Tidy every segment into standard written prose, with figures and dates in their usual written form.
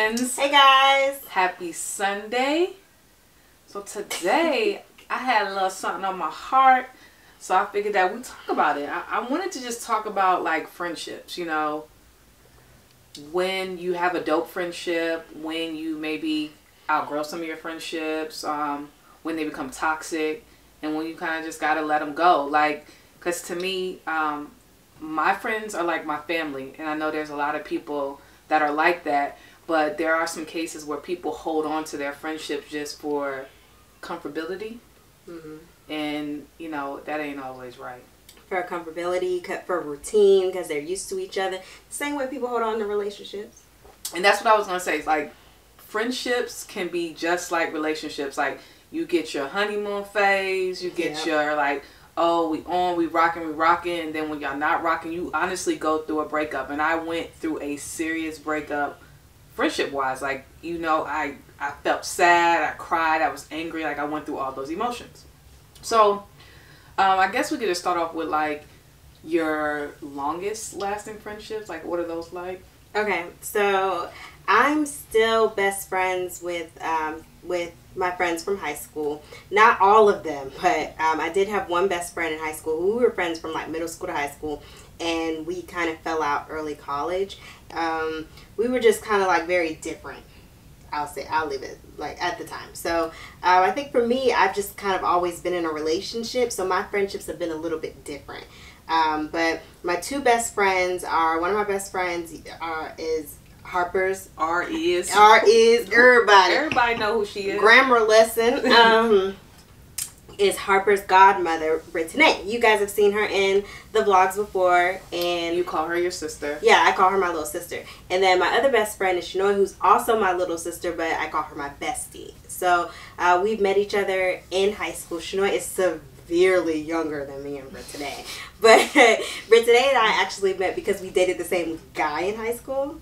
friends. Hey guys. Happy Sunday. So today I had a little something on my heart, so I figured that we talk about it. I wanted to just talk about like friendships, you know, when you have a dope friendship, when you maybe outgrow some of your friendships, when they become toxic, and when you kind of just gotta let them go. Like, because to me, my friends are like my family, and I know there's a lot of people that are like that, but there are some cases where people hold on to their friendships just for comfortability. And you know, that ain't always right. For comfortability, for routine, because they're used to each other. Same way people hold on to relationships. And that's what I was gonna say. It's like friendships can be just like relationships. Like, you get your honeymoon phase, you get your like, oh, we rocking, and then when y'all not rocking, you honestly go through a breakup. And I went through a serious breakup friendship wise. Like, you know, I felt sad, I cried, I was angry, like I went through all those emotions. So I guess we could just start off with like your longest lasting friendships. Like, what are those like? Okay, so I'm still best friends with my friends from high school. Not all of them, but I did have one best friend in high school. We were friends from like middle school to high school, and we kind of fell out early college. We were just kind of like very different. I'll leave it like at the time. So I think for me, I've just kind of always been in a relationship, so my friendships have been a little bit different. But my two best friends are, one of my best friends is Harper's. R is everybody. Everybody know who she is. Grammar lesson. Is Harper's godmother, Brittany. You guys have seen her in the vlogs before, and you call her your sister. Yeah, I call her my little sister. And then my other best friend is Shanoy, who's also my little sister, but I call her my bestie. So we've met each other in high school. Shanoy is severely younger than me and Brittany. But Brittany and I actually met because we dated the same guy in high school.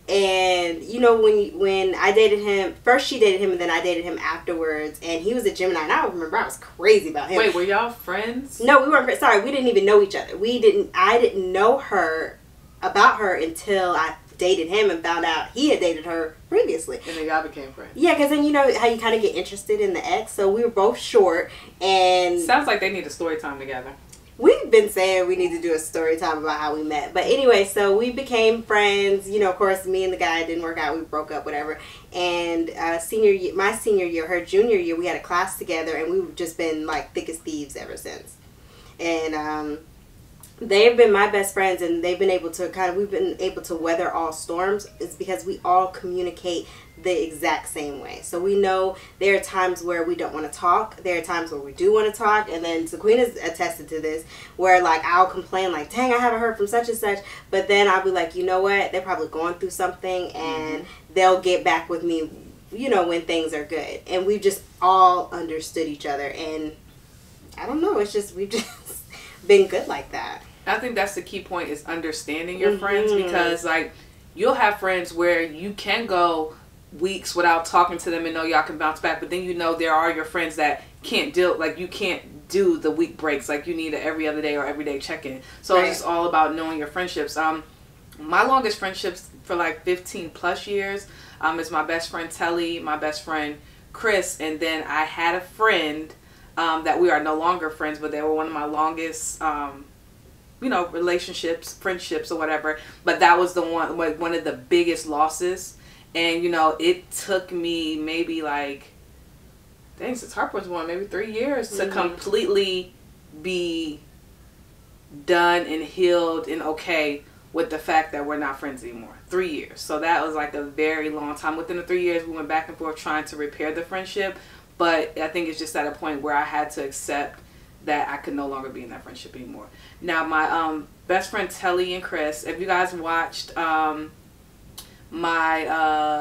And you know, when I dated him, first she dated him, and then I dated him afterwards, and he was a Gemini, and I remember I was crazy about him. Wait, were y'all friends? No, we weren't friends. Sorry, we didn't even know each other. I didn't know about her until I dated him and found out he had dated her previously. And then y'all became friends. Yeah, because then you know how you kind of get interested in the ex, so we were both short, and sounds like they need a story time together. We've been saying we need to do a story time about how we met. But anyway, so we became friends. You know, of course, me and the guy didn't work out. We broke up, whatever. And my senior year, her junior year, we had a class together. And we've just been like thick as thieves ever since. And they've been my best friends. And they've been able to we've been able to weather all storms. It's because we all communicate the exact same way. So we know there are times where we don't want to talk, there are times where we do want to talk, and then Sequina's attested to this, where like I'll complain like, dang, I haven't heard from such and such, but then I'll be like, you know what, they're probably going through something, and they'll get back with me, you know, when things are good. And we've just all understood each other, and I don't know, it's just, we've just been good like that. I think that's the key point, is understanding your friends, because like you'll have friends where you can go weeks without talking to them and know y'all can bounce back, but then you know there are your friends that can't deal, like you can't do the week breaks, like you need an every other day or every day check-in. So it's just all about knowing your friendships. My longest friendships for like 15 plus years is my best friend Telly, my best friend Chris, and then I had a friend that we are no longer friends, but they were one of my longest you know, relationships, friendships or whatever. But that was the one of the biggest losses. And, you know, it took me maybe like, dang, since Harper was born, maybe 3 years to completely be done and healed and okay with the fact that we're not friends anymore. 3 years. So that was like a very long time. Within the 3 years, we went back and forth trying to repair the friendship. But I think it's just at a point where I had to accept that I could no longer be in that friendship anymore. Now, my best friend Telly and Chris, if you guys watched my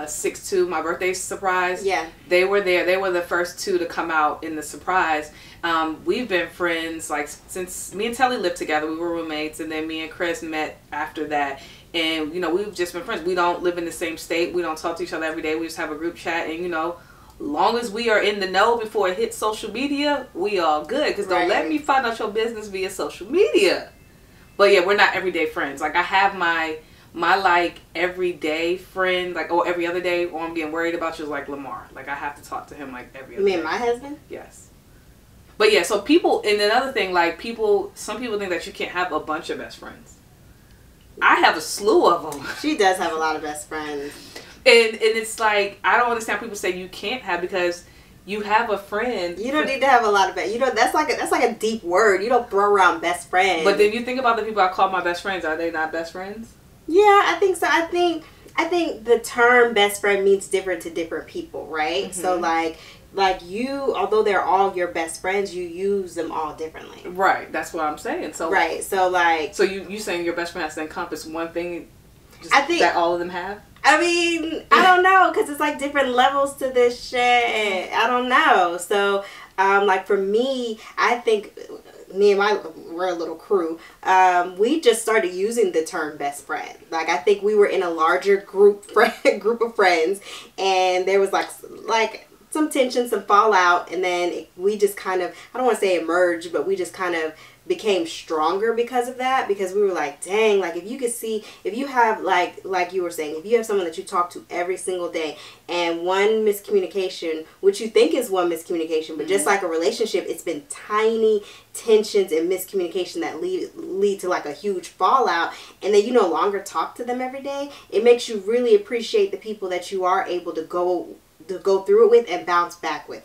6'2", my birthday surprise, they were there. They were the first two to come out in the surprise. We've been friends like since me and Telly lived together. We were roommates, and then me and Chris met after that. And you know, we've just been friends. We don't live in the same state. We don't talk to each other every day. We just have a group chat, and you know, long as we are in the know before it hits social media, we all good. Because don't let me find out your business via social media. But yeah, we're not everyday friends. Like I have my my like everyday friend, like every other day, or I'm getting worried about you, is like Lamar. Like I have to talk to him like every other day. You mean my husband? Yes. But yeah, so people, and another thing, like some people think that you can't have a bunch of best friends. I have a slew of them. She does have a lot of best friends. And it's like, I don't understand people say you can't have, because you have a friend. You don't need to have a lot of best. You know, that's like a deep word. You don't throw around best friend. But then you think about the people I call my best friends. Are they not best friends? Yeah, I think so. I think the term best friend means different to different people, right? Mm-hmm. So like you, although they're all your best friends, you use them all differently. Right. That's what I'm saying. So right. So like. So you saying your best friend has to encompass one thing? I think that all of them have. I mean, I don't know, because it's like different levels to this shit. I don't know. So, like for me, I think we're a little crew. We just started using the term best friend. Like I think we were in a larger group of friends, and there was like some tension, some fallout, and then we just kind of, I don't want to say emerged, but we just kind of became stronger because of that, because we were like, dang, like if you have like you were saying, if you have someone that you talk to every single day, and one miscommunication, which you think is one miscommunication, but just like a relationship, it's been tiny tensions and miscommunication that lead to like a huge fallout, and then you no longer talk to them every day, it makes you really appreciate the people that you are able to go through it with and bounce back with.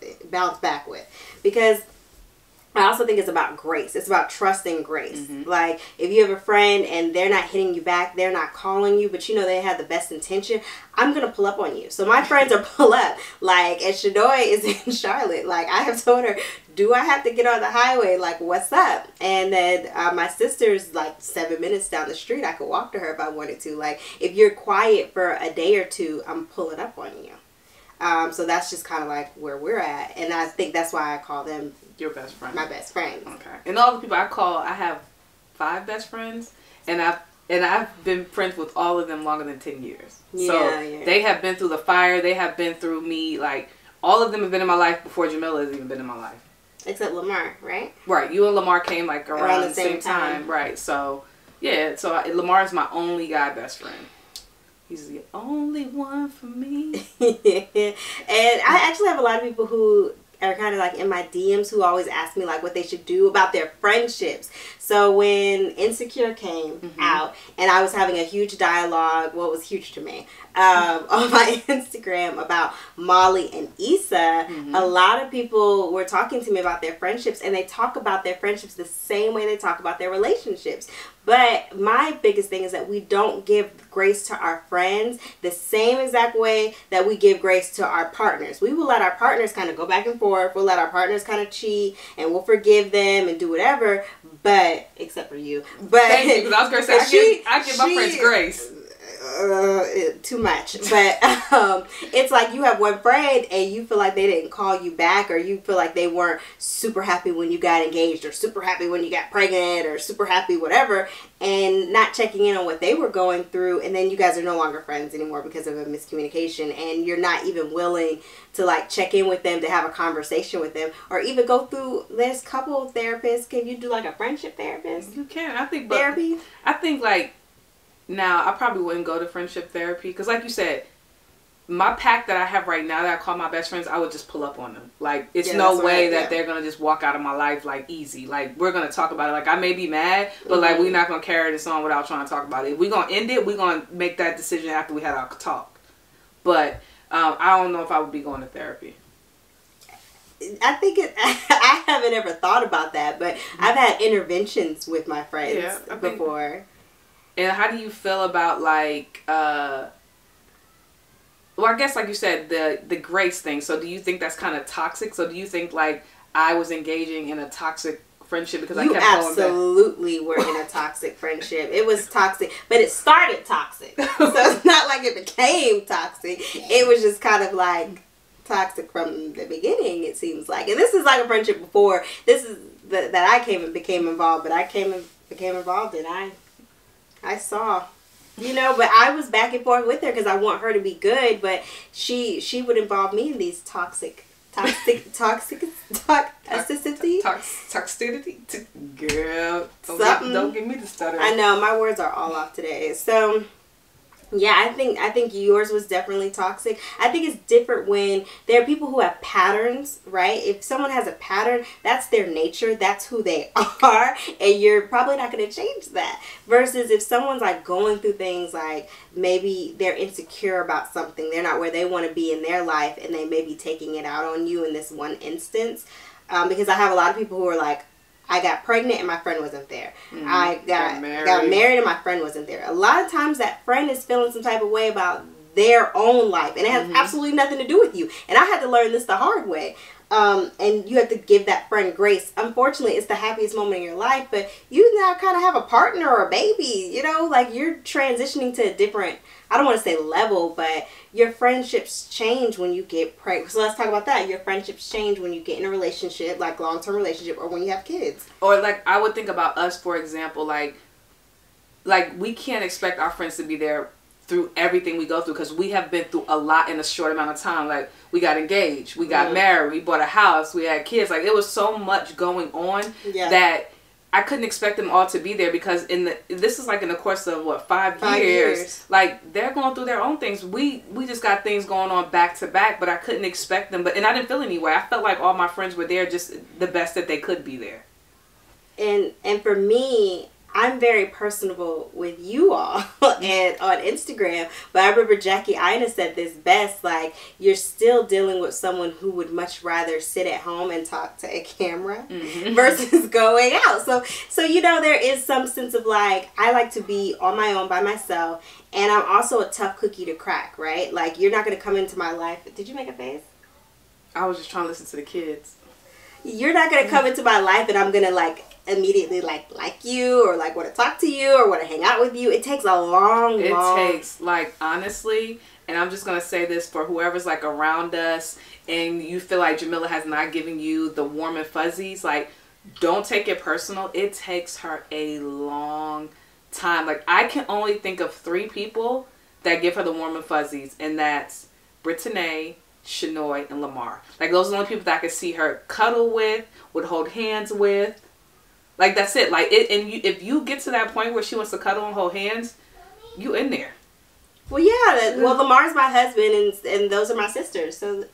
Because I also think it's about grace. It's about trust and grace. Mm-hmm. Like, if you have a friend and they're not hitting you back, they're not calling you, but you know they have the best intention, I'm going to pull up on you. So my friends are pull up. Like, and Shadoi is in Charlotte. Like, I have told her, do I have to get on the highway? Like, what's up? And then my sister's like 7 minutes down the street. I could walk to her if I wanted to. Like, if you're quiet for a day or two, I'm pulling up on you. So that's just kind of like where we're at. And I think that's why I call them your best friend. My best friends. Okay. And all the people I call, I have 5 best friends, and I've been friends with all of them longer than 10 years. Yeah, so they have been through the fire. They have been through me. Like, all of them have been in my life before Jamilla has even been in my life. Except Lamar, right? Right. You and Lamar came like around the same time. Right. So, yeah. So Lamar is my only guy best friend. He's the only one for me. And I actually have a lot of people who are kind of like in my DMs who always ask me like what they should do about their friendships. So when Insecure came out and I was having a huge dialogue, what was huge to me, on my Instagram about Molly and Issa, a lot of people were talking to me about their friendships, and they talk about their friendships the same way they talk about their relationships. But my biggest thing is that we don't give grace to our friends the same exact way that we give grace to our partners. We will let our partners kind of go back and forth. We'll let our partners kind of cheat, and we'll forgive them and do whatever. But except for you. But thank you, because I was going to say I give my friends grace. Too much. But it's like you have one friend and you feel like they didn't call you back, or you feel like they weren't super happy when you got engaged, or super happy when you got pregnant, or super happy whatever, and not checking in on what they were going through, and then you guys are no longer friends anymore because of a miscommunication, and you're not even willing to like check in with them, to have a conversation with them, or even go through. There's couple therapists. Can you do like a friendship therapist? You can. I think therapy. I think like now I probably wouldn't go to friendship therapy, because like you said, my pack that I have right now that I call my best friends, I would just pull up on them. Like, it's no way that they're going to just walk out of my life like easy. Like, we're going to talk about it. Like, I may be mad, but like, we're not going to carry this on without trying to talk about it. If we're going to end it, we're going to make that decision after we had our talk. But I don't know if I would be going to therapy. I think I haven't ever thought about that, but I've had interventions with my friends before. And how do you feel about like, well, I guess like you said, the grace thing. So do you think that's kind of toxic? So do you think like I was engaging in a toxic friendship because I kept going back? You absolutely were in a toxic friendship. It was toxic, but it started toxic. So it's not like it became toxic. It was just kind of like toxic from the beginning, it seems like. And this is like a friendship before. This is that I came and became involved, but I came and became involved, and I saw, you know, but I was back and forth with her because I want her to be good, but she would involve me in these toxicity. Girl, don't give me the stutter. I know, my words are all off today. So Yeah, I think yours was definitely toxic. I think it's different when there are people who have patterns, right? If someone has a pattern, that's their nature, that's who they are, and you're probably not going to change that. Versus if someone's like going through things like maybe they're insecure about something, they're not where they want to be in their life, and they may be taking it out on you in this one instance. Because I have a lot of people who are like, I got pregnant and my friend wasn't there. I got married and my friend wasn't there. A lot of times that friend is feeling some type of way about their own life. And it has absolutely nothing to do with you. And I had to learn this the hard way. And you have to give that friend grace. Unfortunately, it's the happiest moment in your life. But you now kind of have a partner or a baby. You know, like you're transitioning to a different, I don't want to say level, but your friendships change when you get pregnant. So let's talk about that. Your friendships change when you get in a relationship, like long-term relationship, or when you have kids. Or like I would think about us, for example, like we can't expect our friends to be there through everything we go through, because we have been through a lot in a short amount of time. Like we got engaged, we got married, we bought a house, we had kids. Like it was so much going on that I couldn't expect them all to be there, because this is like in the course of what, 5 years. Like they're going through their own things. We just got things going on back to back, but I couldn't expect them. And I didn't feel any way. I felt like all my friends were there, just the best that they could be there. And for me, I'm very personable with you all and on Instagram, but I remember Jackie Ina said this best, like you're still dealing with someone who would much rather sit at home and talk to a camera versus going out. So you know, there is some sense of like, I like to be on my own by myself, and I'm also a tough cookie to crack, right? Like you're not going to come into my life. Did you make a face? I was just trying to listen to the kids. You're not going to come into my life and I'm going to like immediately like you or like want to talk to you or want to hang out with you. It takes a long takes, like, honestly, and I'm just gonna say this for whoever's like around us and you feel like Jamilla has not given you the warm and fuzzies, like, don't take it personal. It takes her a long time. Like, I can only think of 3 people that give her the warm and fuzzies, and that's Brittany, Shanoy, and Lamar. Like, those are the only people that I could see her cuddle with, would hold hands with. Like, that's it. Like, if you get to that point where she wants to cuddle and hold hands, you in there. Well, yeah. Well, Lamar's my husband, and those are my sisters. So,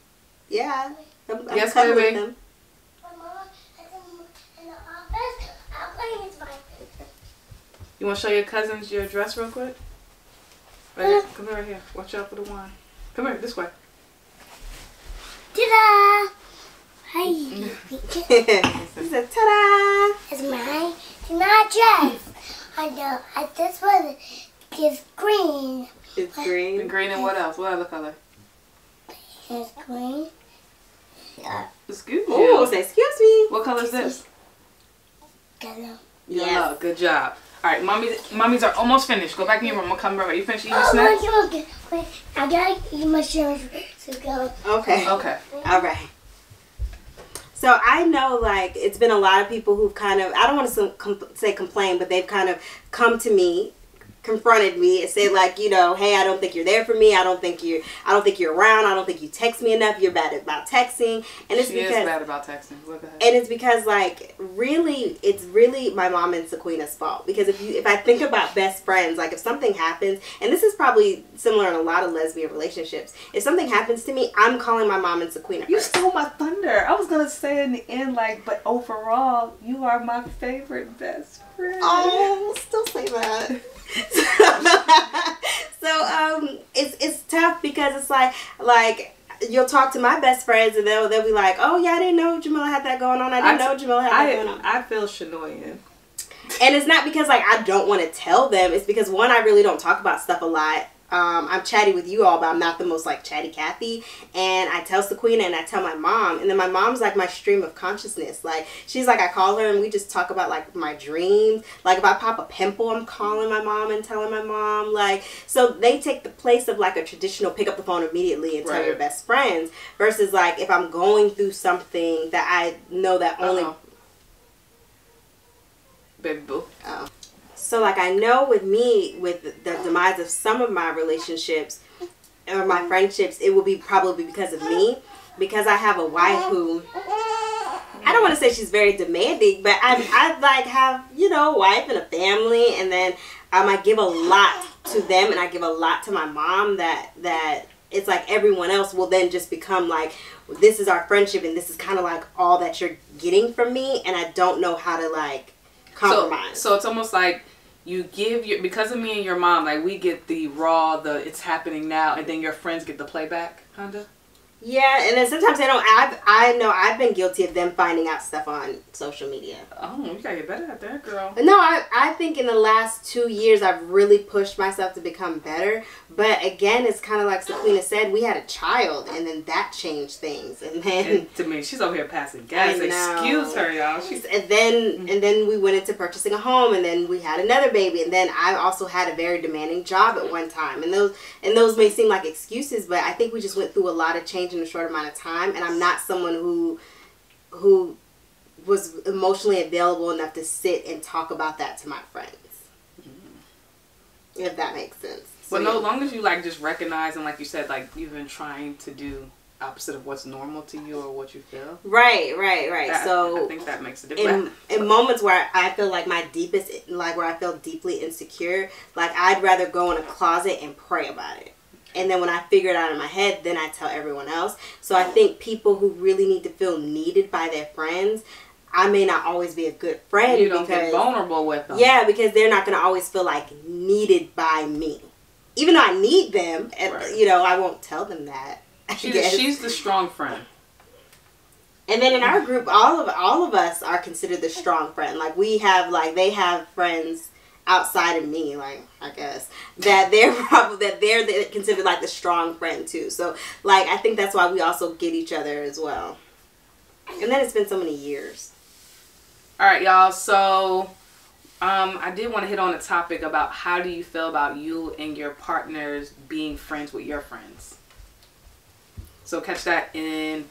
yeah. I'm yes, cuddling baby. with them. You want to show your cousins your dress real quick? Right here. Come here, right here. Watch out for the wine. Come here, this way. Ta-da! Hi. He said, ta-da! It's my dress. I know. This one is green. It's green. And green and what else? What other color? It's green. Yeah. Excuse me. Oh, say excuse me. What color is this? Yellow. Yes. Yellow. Good job. All right, mommies are almost finished. Go back in your room. I'm gonna come right. You finished eating your snacks? Okay. Wait, I gotta eat my sandwich to go. Okay. Okay. All right. So I know, like, it's been a lot of people who've kind of, I don't want to say complain, but they've kind of come to me, confronted me, and said, like, you know, hey, I don't think you're there for me. I don't think you're around. I don't think you text me enough. You're bad about texting. And it's she is bad about texting. Look at her. And it's because, like, really, it's really my mom and Sequina's fault. Because if I think about best friends, like, if something happens, and this is probably similar in a lot of lesbian relationships, if something happens to me, I'm calling my mom and Sequina You first. stole my thunder. I was gonna say in the end, like, but overall, you are my favorite best friend. Oh, still say that. So it's tough because it's like you'll talk to my best friends and they'll be like, oh yeah, I didn't know Jamilla had that going on. I didn't know Jamilla had that going on. I feel Shanoyan. And it's not because, like, I don't want to tell them. It's because, one, I really don't talk about stuff a lot. I'm chatty with you all, but I'm not the most, like, chatty Kathy. And I tell Sequina and I tell my mom. And then my mom's, like, my stream of consciousness. Like, she's like, I call her and we just talk about, like, my dreams. Like, if I pop a pimple, I'm calling my mom and telling my mom. Like, so they take the place of, like, a traditional pick up the phone immediately and tell your best friends. Versus, like, if I'm going through something that I know that only... Baby boo. Oh. So, like, I know with me, with the demise of some of my relationships or my friendships, it will be probably because of me. Because I have a wife who, I don't want to say she's very demanding, but I like have, you know, a wife and a family. And then I give a lot to them and I give a lot to my mom that it's like everyone else will then just become like, this is our friendship and this is kind of like all that you're getting from me, and I don't know how to like compromise. So it's almost like you give your, because of me and your mom, like we get the raw, the it's happening now, and then your friends get the playback, kinda. Yeah, and then sometimes they don't. I know I've been guilty of them finding out stuff on social media. Oh, you gotta get better at that, girl. No, I think in the last 2 years I've really pushed myself to become better. But again, it's kind of like Sequina said, we had a child, and then that changed things. And then and to me, she's over here passing gas. Excuse her, y'all. And then we went into purchasing a home, and then we had another baby, and then I also had a very demanding job at one time. And those may seem like excuses, but I think we just went through a lot of change in a short amount of time, and I'm not someone who was emotionally available enough to sit and talk about that to my friends. If that makes sense. But no, long as you like just recognize and like you said, like you've been trying to do opposite of what's normal to you or what you feel. Right. So I think that makes a difference. In moments where I feel like my deepest, like where I feel deeply insecure, like I'd rather go in a closet and pray about it. And then when I figure it out in my head, then I tell everyone else. So I think people who really need to feel needed by their friends, I may not always be a good friend. You don't get vulnerable with them. Yeah, because they're not going to always feel like needed by me. Even though I need them, and, right. you know, I won't tell them that. She's the strong friend. And then in our group, all of us are considered the strong friend. Like we have, like they have friends outside of me, like I guess that they're considered like the strong friend too. So like I think that's why we also get each other as well. And then it's been so many years. All right, y'all. So I did want to hit on a topic about how do you feel about you and your partners being friends with your friends. So catch that in